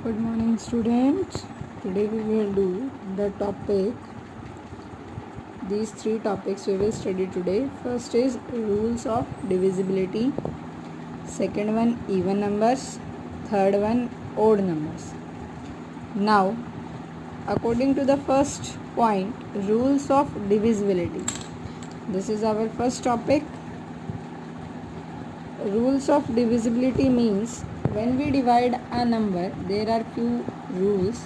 Good morning, students. Today we will do the topic. These three topics we will study today. First is rules of divisibility. Second one, even numbers. Third one, odd numbers. Now, according to the first point, rules of divisibility. This is our first topic. Rules of divisibility means when we divide a number, there are few rules.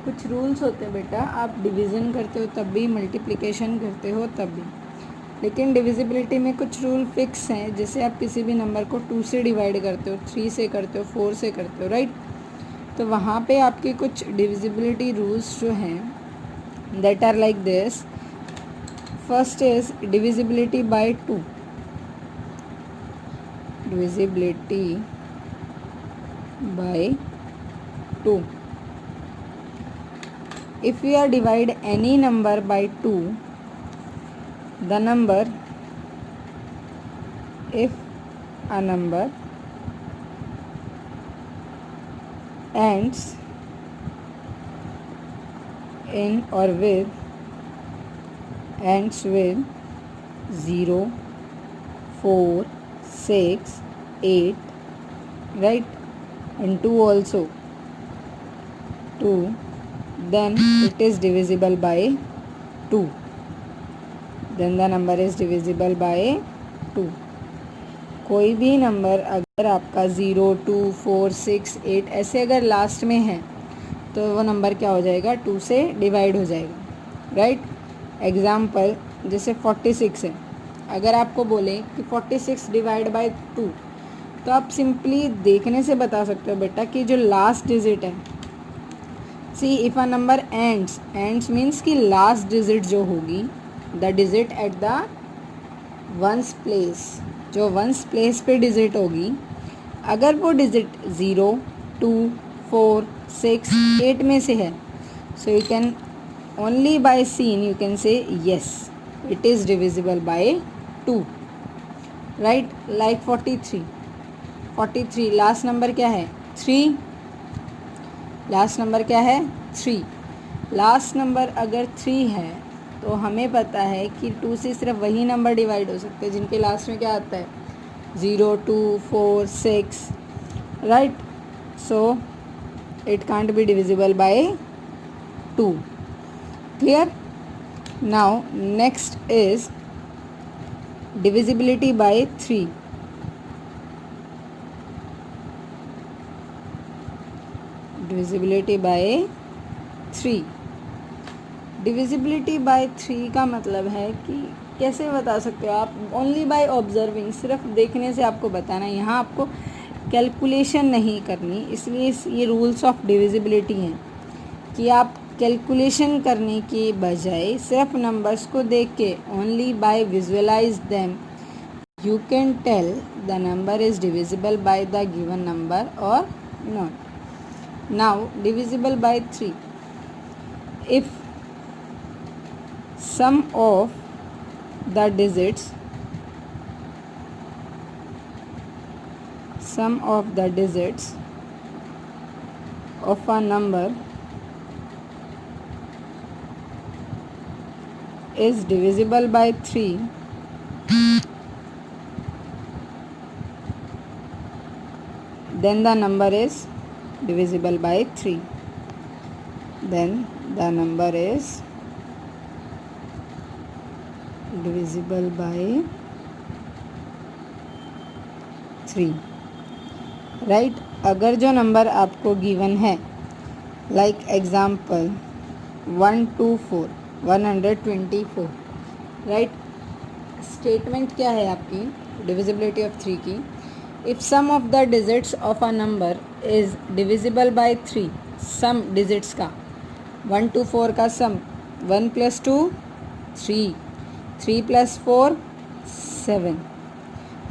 कुछ rules होते हैं बेटा, आप division करते हो तब भी, multiplication करते हो तब भी, लेकिन डिविजिबिलिटी में कुछ रूल फिक्स हैं. जैसे आप किसी भी नंबर को 2 से डिवाइड करते हो, 3 से करते हो, 4 से करते हो, राइट. तो वहाँ पे आपके कुछ डिविजिबिलिटी रूल्स जो हैं that are like this. First is divisibility by 2. Divisibility by 2. If we are divide any number by 2, the number, if a number ends in or with, ends with 0, 4, 6, 8, right, and 2 also, 2, then it is divisible by 2. Then the number is divisible by 2. कोई भी number अगर आपका 0, 2, 4, 6, 8 ऐसे अगर last में है तो वो नंबर क्या हो जाएगा, 2 से डिवाइड हो जाएगा, राइट. एग्जाम्पल जैसे 46 है. अगर आपको बोले कि 46 डिवाइड बाय 2, तो आप सिंपली देखने से बता सकते हो बेटा कि जो लास्ट डिजिट है, see if a number ends means कि लास्ट डिजिट जो होगी, the digit at the ones place, जो वंस प्लेस पे डिजिट होगी, अगर वो डिजिट 0, 2, 4, 6, 8 में से है, so you can only by seen you can say yes it is divisible by 2, right. Like 43 last number क्या है, 3. लास्ट नंबर क्या है, 3. लास्ट नंबर अगर 3 है तो हमें पता है कि 2 से सिर्फ वही नंबर डिवाइड हो सकते हैं जिनके लास्ट में क्या आता है, 0, 2, 4, 6, right. So it can't be divisible by 2. Clear. Now next is divisibility by 3. Divisibility by 3. Divisibility by 3 का मतलब है कि कैसे बता सकते हो आप, ओनली बाय ऑब्जर्विंग, सिर्फ देखने से आपको बताना है. यहाँ आपको कैलकुलेशन नहीं करनी, इसलिए ये रूल्स ऑफ डिविजिबिलिटी हैं कि आप कैलकुलेशन करने के बजाय सिर्फ नंबर्स को देख के only by visualize them you can tell the number is divisible by the given number और not. Now divisible by 3. If sum of the digits of a number is divisible by 3, then the number is divisible by 3. Then the number is divisible by 3, right. अगर जो number आपको given है, like example 124, 124, right. Statement क्या है आपकी divisibility of 3 की, if sum of the digits of a number is divisible by 3. Sum digits का 1 to 4 का सम 1 + 2 3, 3 + 4 7.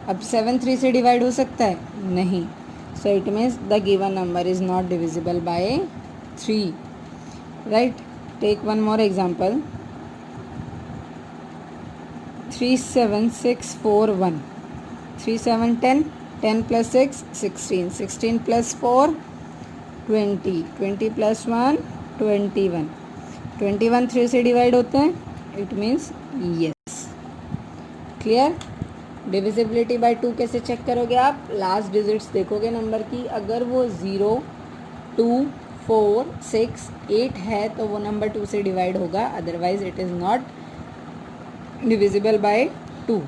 अब 7 3 से डिवाइड हो सकता है, नहीं. So it means the given number is not divisible by 3, right. Take one more example 3 7 6 4 1. 3 7 10, 10 + 6 16, 16 + 4 20, 20 plus 1 21, 21 3 से divide होते हैं, it means yes. Clear. Divisibility by 2 कैसे चेक करोगे आप? लास्ट डिजिट्स देखोगे नंबर की, अगर वो 0 2 4 6 8 है तो वो नंबर 2 से डिवाइड होगा, otherwise it is not divisible by 2।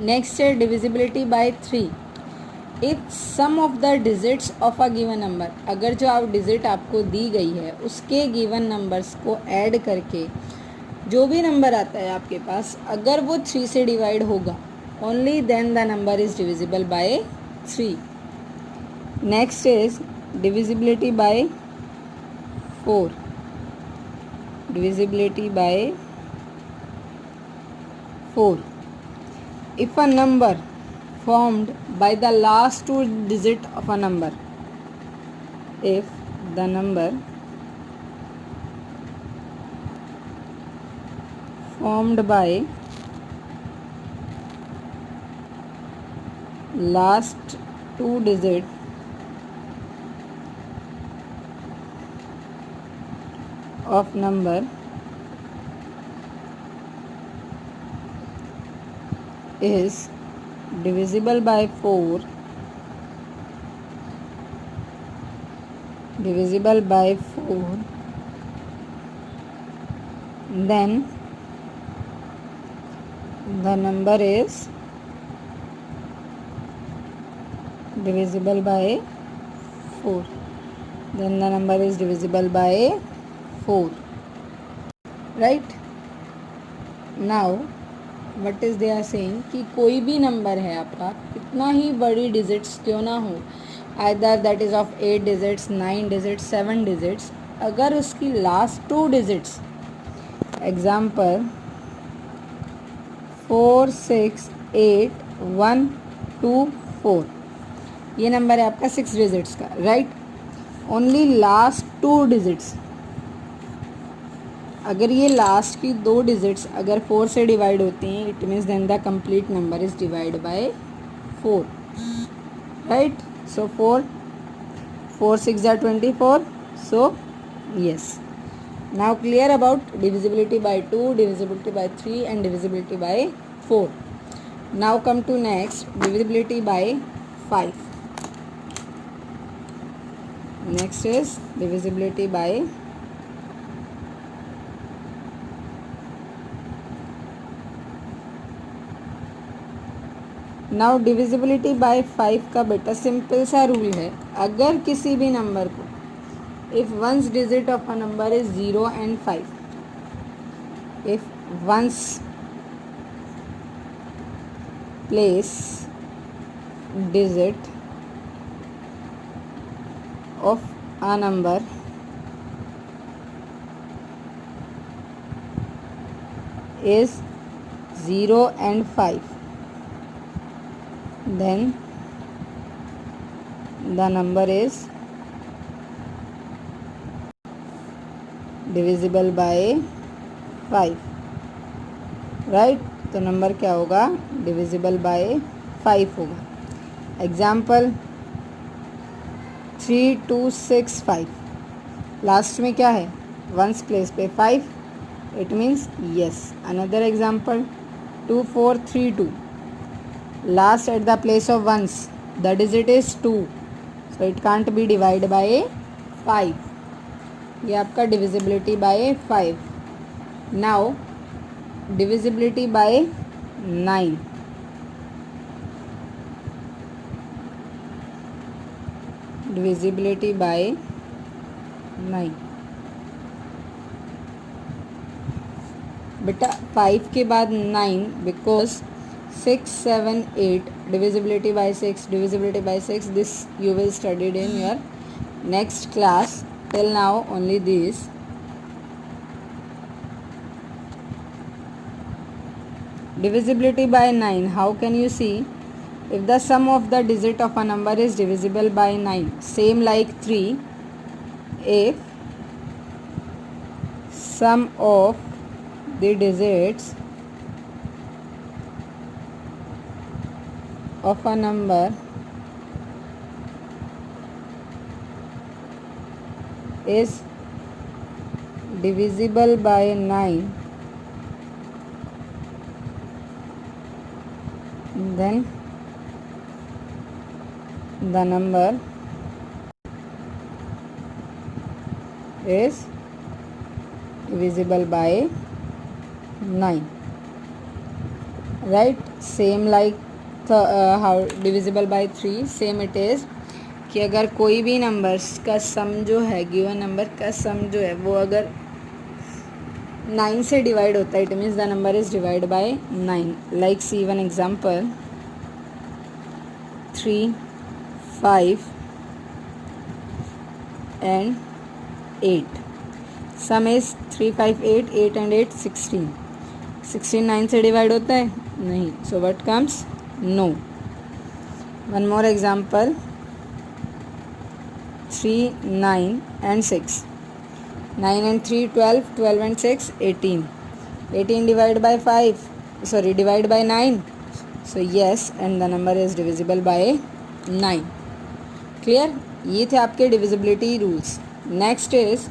Next है divisibility by 3। If sum of the digits of a given number, अगर जो आप डिजिट आपको दी गई है उसके गिवन नंबर्स को ऐड करके जो भी नंबर आता है आपके पास, अगर वो 3 से डिवाइड होगा, only then the number is divisible by 3। Next is divisibility by 4। Divisibility by 4। If a number formed by the last two digit of a number, if the number formed by last two digit of number is divisible by 4, divisible by 4, then the number is divisible by 4, then the number is divisible by 4, right? now what is they are saying कि कोई भी number है आपका, कितना ही बड़ी digits क्यों ना हो, either that is of 8 digits 9 digits 7 digits, अगर उसकी लास्ट 2 डिजिट्स, एग्जाम्पल 4 6 8 1 2 4, ये नंबर है आपका 6 डिजिट्स का, राइट? ओनली लास्ट 2 डिजिट्स, अगर ये लास्ट की 2 डिजिट्स अगर 4 से डिवाइड होती हैं, it means then the complete number is divide by 4, right? So 4 4 6 are 24, so yes. Now clear about divisibility by 2, divisibility by 3 and divisibility by 4. Now come to next, divisibility by 5. Next is divisibility by 5. Now divisibility bye 5 का बेटा simple सा rule है, अगर किसी भी number को, if ones digit of a number is 0 and 5, if ones place digit of a number is 0 and 5, then the number is divisible by 5, right? तो number क्या होगा? डिविजिबल बाय 5 होगा। एग्जाम्पल 3 2 6 5, लास्ट में क्या है? वंस प्लेस पे 5, it means yes. Another example 2 4 3 2, last at the place of ones the digit is 2, so it can't be divided by 5. ये आपका divisibility by 5. now divisibility by 9. divisibility by 9, बेटा 5 के बाद 9, because 6 7 8, divisibility by 6, divisibility by 6, this you will studied in your next class. Till now only this. Divisibility by 9, how can you see? If the sum of the digit of a number is divisible by 9, same like 3, if sum of the digits of a number is divisible by 9, then the number is divisible by 9, right? Same like how divisible by 3, same it is कि अगर कोई भी numbers का सम जो है, given number का सम जो है वो अगर 9 से डिवाइड होता है, it means the number is divide by 9. Like see one example 3, 5 and 8. Sum is 3, 5, 8, 8 and 8 16. 16 9 से डिवाइड होता है नहीं, so what comes no. One more example 3, 9 and 6. 9 and 3 12, 12 and 6 18. 18 divided by 5, sorry, divided by 9, so yes, and the number is divisible by 9. Clear? ये थे आपके divisibility rules. Next is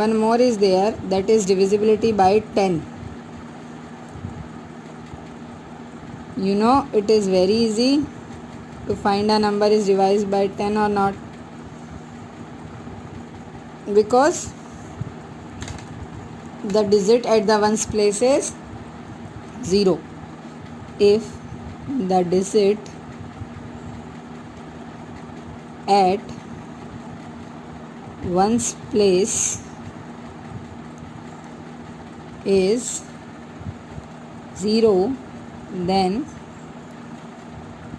one more is there, that is divisibility by 10. You know, it is very easy to find a number is divided by 10 or not, because the digit at the ones place is 0. If the digit at ones place is 0, then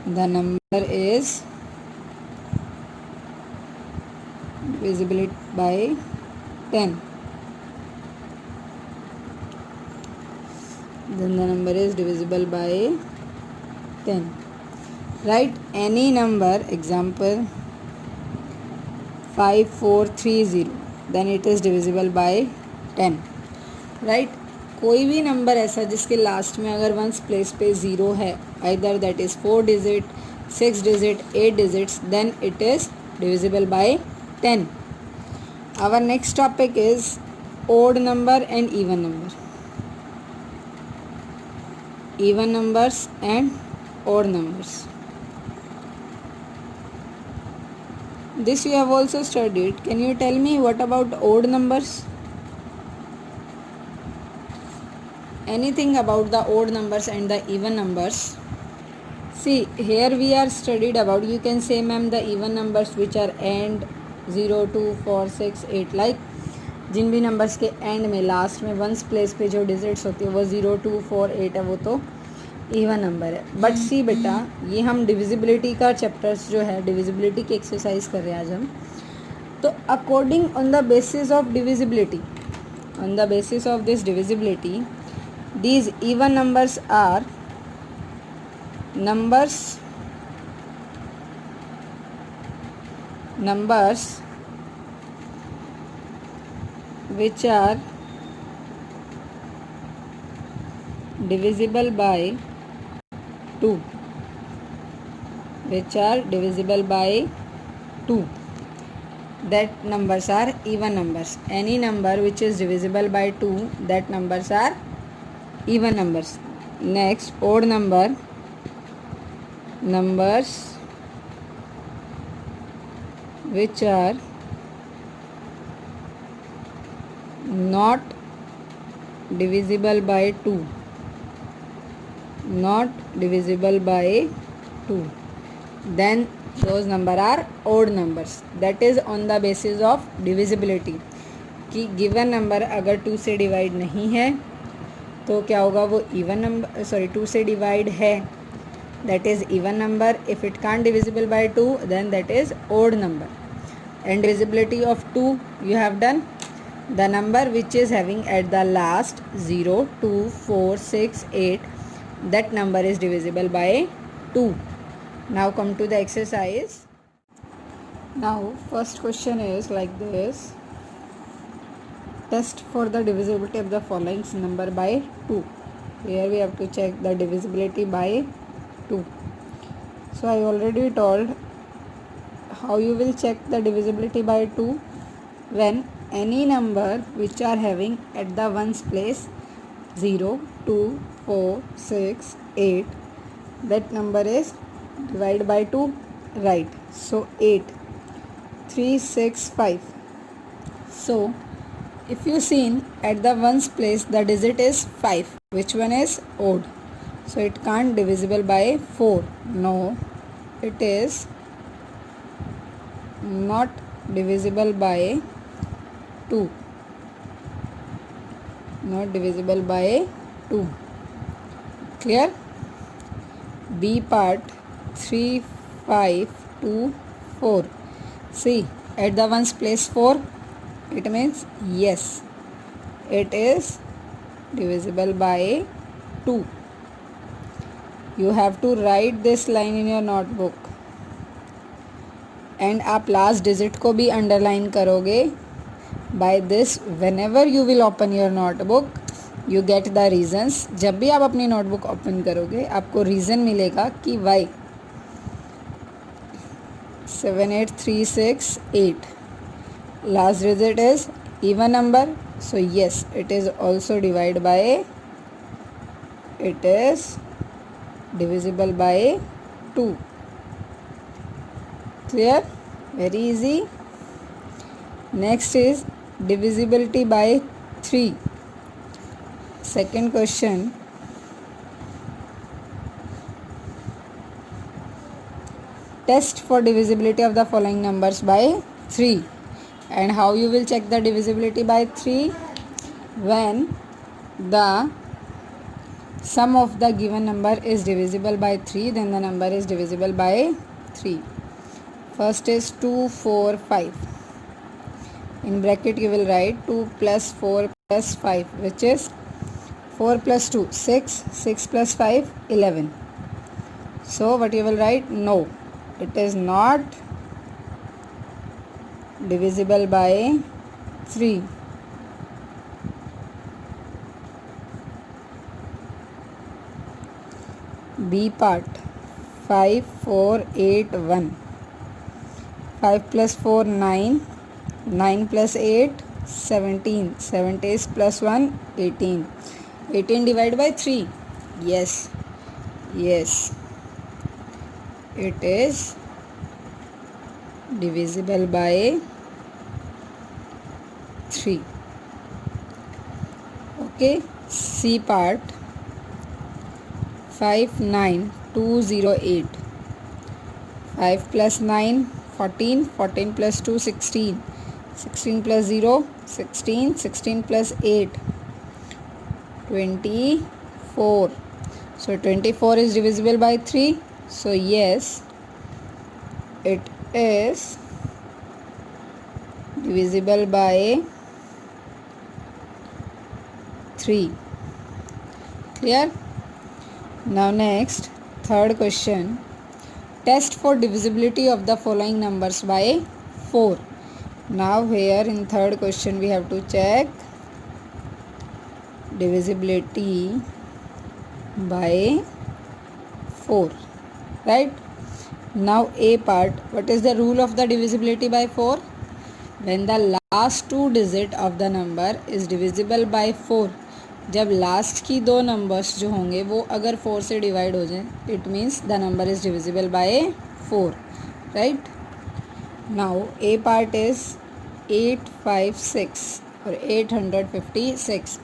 the number is divisible by 10. Then the number is divisible by 10. Write any number, example 5430, then it is divisible by 10. Right? कोई भी number ऐसा जिसके last में अगर ones place पे 0 है, either that is 4 digit, 6 digit, 8 digits, then it is divisible by 10. Our next topic is odd number and even number. Even numbers and odd numbers. This you have also studied. Can you tell me what about odd numbers? Anything about the odd numbers and the even numbers? See, here we are studied about, you can say ma'am, the even numbers which are end 0, 2, 4, 6, 8, like जिन भी numbers के and में last में ones place पे जो digits होती है वो 0, 2, 4, 8 है, वो तो इवन नंबर है. बट सी बेटा, ये हम डिविजिबिलिटी का चैप्टर्स जो है, डिविजिबिलिटी की एक्सरसाइज कर रहे हैं आज हम. तो according on the basis of divisibility, on the basis of this divisibility, these even numbers are numbers which are divisible by 2, which are divisible by 2, that numbers are even numbers. Any number which is divisible by 2, that numbers are even numbers. Next, odd number, numbers which are not divisible by 2, not divisible by 2, then those number are odd numbers. That is on the basis of divisibility कि given number अगर 2 से divide नहीं है तो क्या होगा, वो even number, sorry 2 से डिवाइड है, that is even number. If it can't divisible by 2, then that is odd number. And divisibility of 2 you have done. The number which is having at the last 0, 2, 4, 6, 8, that number is divisible by 2. Now come to the exercise. Now first question is like this. Test for the divisibility of the following number by 2. Here we have to check the divisibility by 2. So I already told how you will check the divisibility by 2. when any number which are having at the ones place 0, 2, 4, 6, 8, that number is divided by 2, right? So 8, 3, 6, 5. So if you seen at the ones place the digit is 5, which one is odd, so it can't divisible by 4. No, it is not divisible by 2, not divisible by 2. Clear? B part 3, 5, 2, 4. See, at the ones place 4, it means yes, it is divisible by 2. You have to write this line in your notebook. And आप last digit को भी underline करोगे. By this whenever you will open your notebook you get the reasons. जब भी आप अपनी notebook open करोगे आपको रीज़न मिलेगा कि why 7, 8, 3, 6, 8. Last digit is even number, so yes, it is also divided by, it is divisible by 2. Clear? Very easy. Next is divisibility by 3. Second question. Test for divisibility of the following numbers by 3. And how you will check the divisibility by 3? When the sum of the given number is divisible by 3, then the number is divisible by 3. First is 2, 4, 5. In bracket you will write 2 plus 4 plus 5, which is 4 plus 2, 6, 6 plus 5, 11. So what you will write? No, it is not divisible by 3. B part 5, 4, 8, 1. 5 plus 4, 9. 9 plus 8, 17. 17 plus 1, 18. 18 divided by 3. Yes. Yes. It is divisible by 3. Okay. C part 5, 9, 2, 0, 8. 5 plus 9, 14. 14 plus 2, 16. 16 plus 0, 16. 16 plus 8, 24. So 24 is divisible by 3. So yes, it is divisible by 3. Clear? Now next, third question. Test for divisibility of the following numbers by 4. Now here in third question we have to check divisibility by 4. Right? Now A part, what is the rule of the divisibility by 4? When the last two digit of the number is divisible by 4. जब last की दो numbers जो होंगे वो अगर 4 से divide हो जाए, it means the number is divisible bye 4. Right? Now A part is 856 और 856.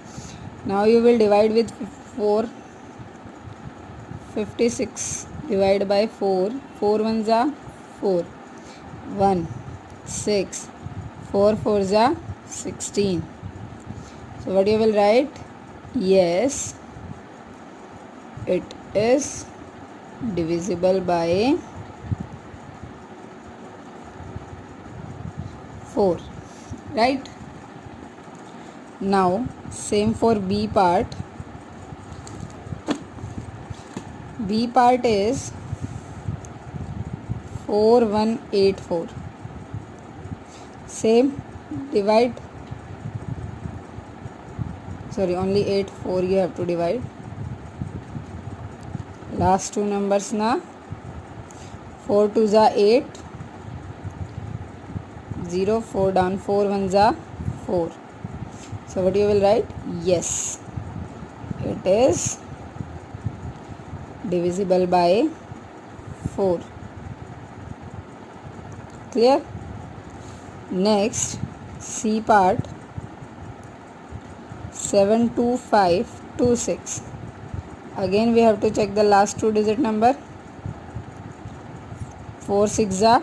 Now you will divide with 4. 56 divide by 4. 4 1 जा 4. 1 6. 4 4 जा 16. So what you will write? Yes, it is divisible by 4. Right? Now same for B part. B part is 4184. Same, divide. Sorry, only 8 4 you have to divide. Last two numbers na 4 2 जा 8, 0, 4 down, 4 ones are 4. So what you will write? Yes, it is divisible by 4. Clear? Next, C part, 72526. Again we have to check the last 2 digit number. 4 6 are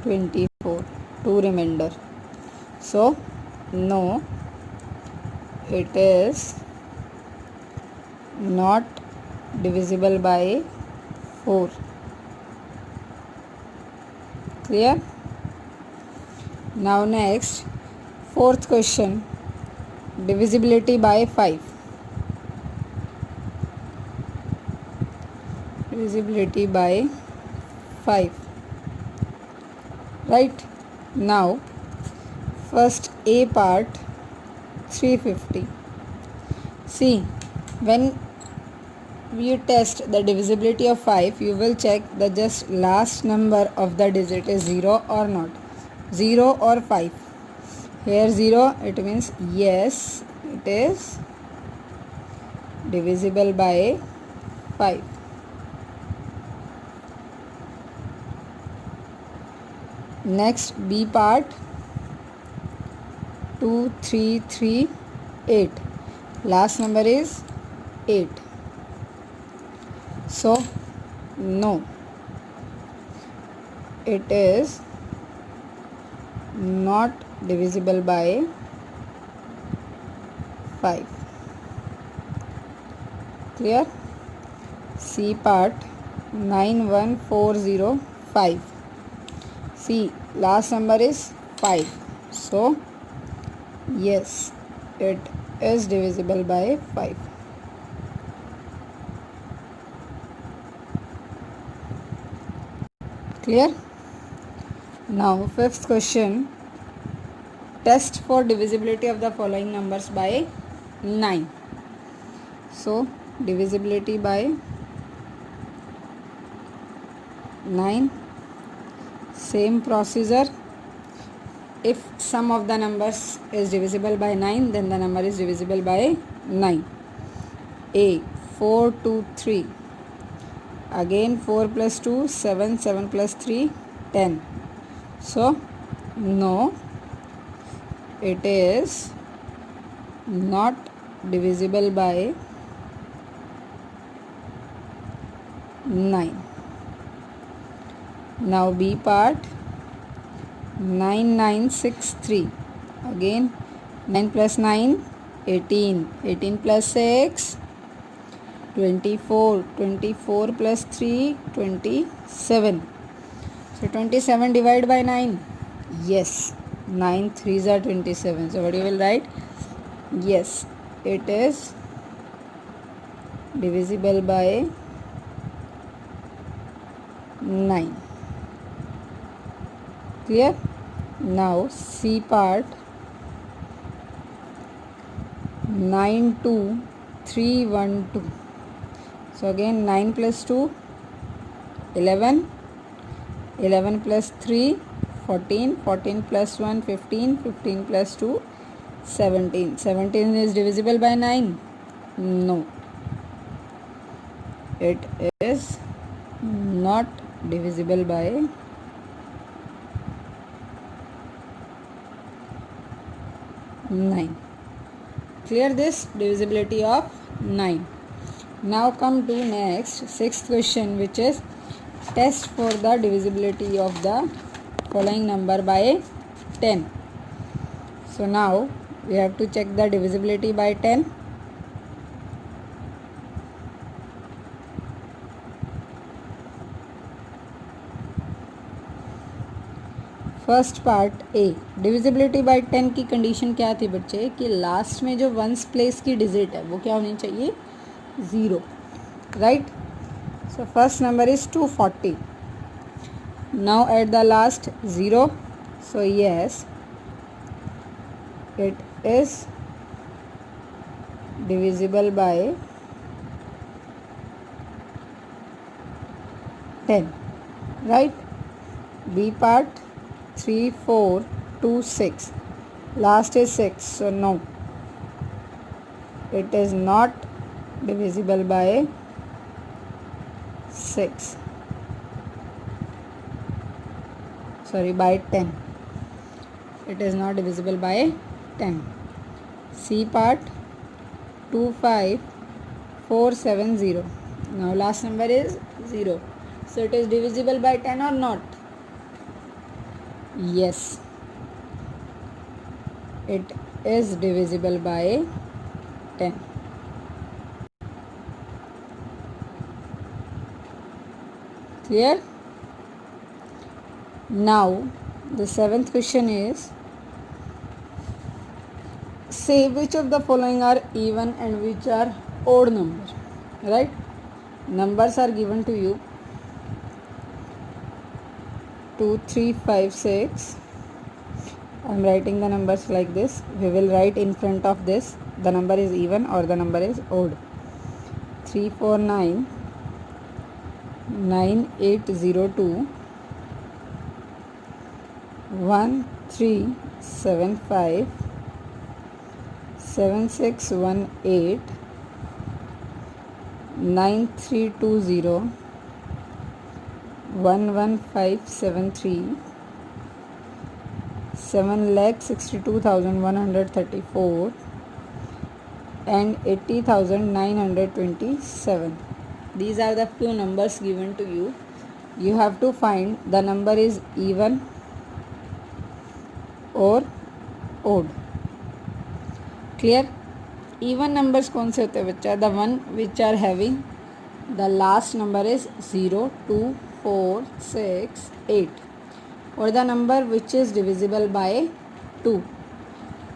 24. 2 remainder. So no, it is not divisible by 4. Clear? Now next, fourth question, divisibility by 5. Divisibility by 5. Right? Now, first A part, 350. See, when you test the divisibility of 5, you will check the just last number of the digit is 0 or not. 0 or 5. Here 0, it means yes, it is divisible by 5. Next, B part, 2338. Last number is 8. So, no, it is not divisible by 5. Clear? C part, 91405. See, last number is 5. So, yes, it is divisible by 5. Clear? Now, fifth question. Test for divisibility of the following numbers by 9. So, divisibility by 9. Same procedure. If sum of the numbers is divisible by 9, then the number is divisible by 9. A, 4, 2, 3. Again 4 plus 2, 7, 7 plus 3, 10. So, no, it is not divisible by 9. Now B part, 9963. Again 9 plus 9, 18. 18 plus 6, 24. 24 plus 3, 27. So 27 divided by 9. Yes, 9 3s are 27. So what you will write? Yes, it is divisible by 9. Clear? Now C part, 92312. So again 9 plus 2, 11. 11 plus 3, 14. 14 plus 1, 15. 15 plus 2, 17. 17 is divisible by 9? No. It is not divisible by 9. Clear this divisibility of 9. Now come to next, sixth question, which is test for the divisibility of the following number by 10. So now we have to check the divisibility by 10. First part A, divisibility bye 10 की condition क्या थी बच्चे कि last में जो ones place की digit है वो क्या होनी चाहिए? 0. Right? So first number is 240. Now at the last 0. So yes, it is divisible by 10. Right? B part, 3 4 2, 6. Last is 6, so no. It is not divisible by 6. Sorry, by 10. It is not divisible by 10. C part 25470. Now last number is 0. So it is divisible by 10 or not? Yes. It is divisible by 10. Clear? Now the 7th question is, say which of the following are even and which are odd numbers. Right? Numbers are given to you 2, 3, 5, 6. I am writing the numbers like this. We will write in front of this the number is even or the number is odd. 3, 4, 9, 9, 8, 0, 2, 1, 3, 7, 5, 7, 6, 1, 8, 9, 3, 2, 0, 1, 1, 5, 7, 3, 7,62,134 and 80,927. These are the few numbers given to you. You have to find the number is even or odd. Clear? Even numbers कौन से होते हैं बच्चा? The one which are having the last number is 0, 2, 4, 6, 8. और the number which is divisible by 2.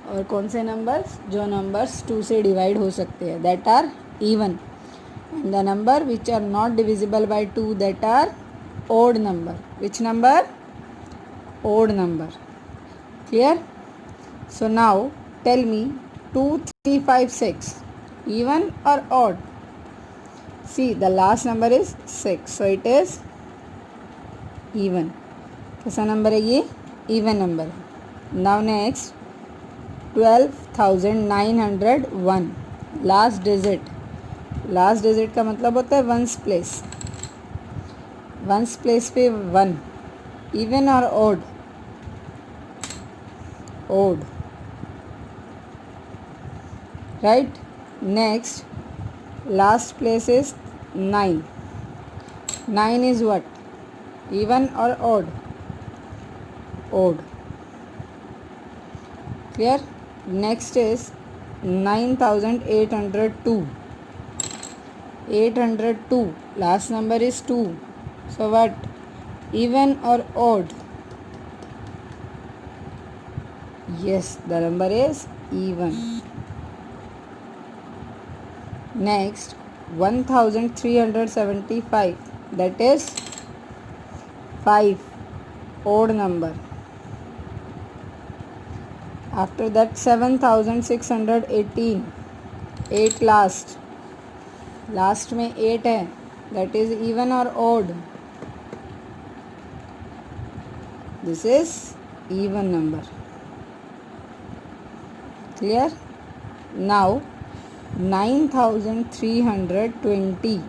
और कौन से numbers? जो numbers 2 से divide हो सकते हैं, that are even. And the number which are not divisible by 2, that are odd number. Which number? Odd number. Clear? So now tell me 2, 3, 5, 6. Even or odd? See, the last number is 6. So it is even. कैसा number है ये? Even number. Now next 12,901. Last digit. Last digit का मतलब होता है ones place. Ones place पे 1. Even or odd? Odd. Right? Next, last place is 9. 9 is what? Even or odd? Odd. Clear? Next is 9,802. 802. Last number is 2. So what? Even or odd? Yes, the number is even. Next, 1375. That is 5. Odd number. After that 7618. 8 last. Last में 8 है. That is even or odd? This is even number. Clear? Now 9320.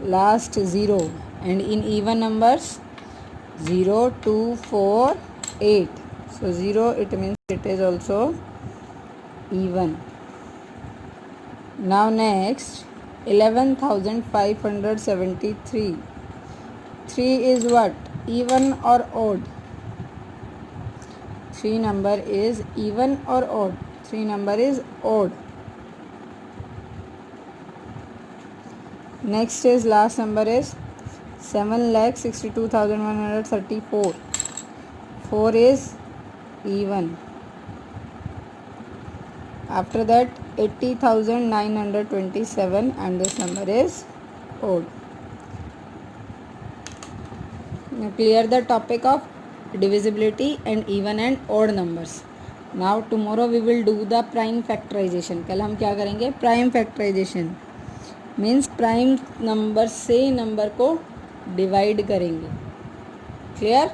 Last 0. And in even numbers 0, 2, 4, 8. So 0, it means it is also even. Now next 11,573. 3 is what? Even or odd? 3 number is even or odd? 3 number is odd. Next is last number is 7,62,134. 4 is even. After that 80,927 and this number is odd. Now clear the topic of divisibility and even and odd numbers. Now tomorrow we will do the prime factorization. कल हम क्या करेंगे? Prime factorization means prime number से number को divide करेंगे. Clear?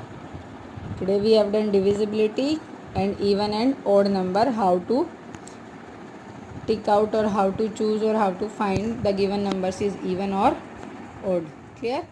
Today we have done divisibility and even and odd number, how to tick out or how to choose or how to find the given numbers is even or odd. Clear?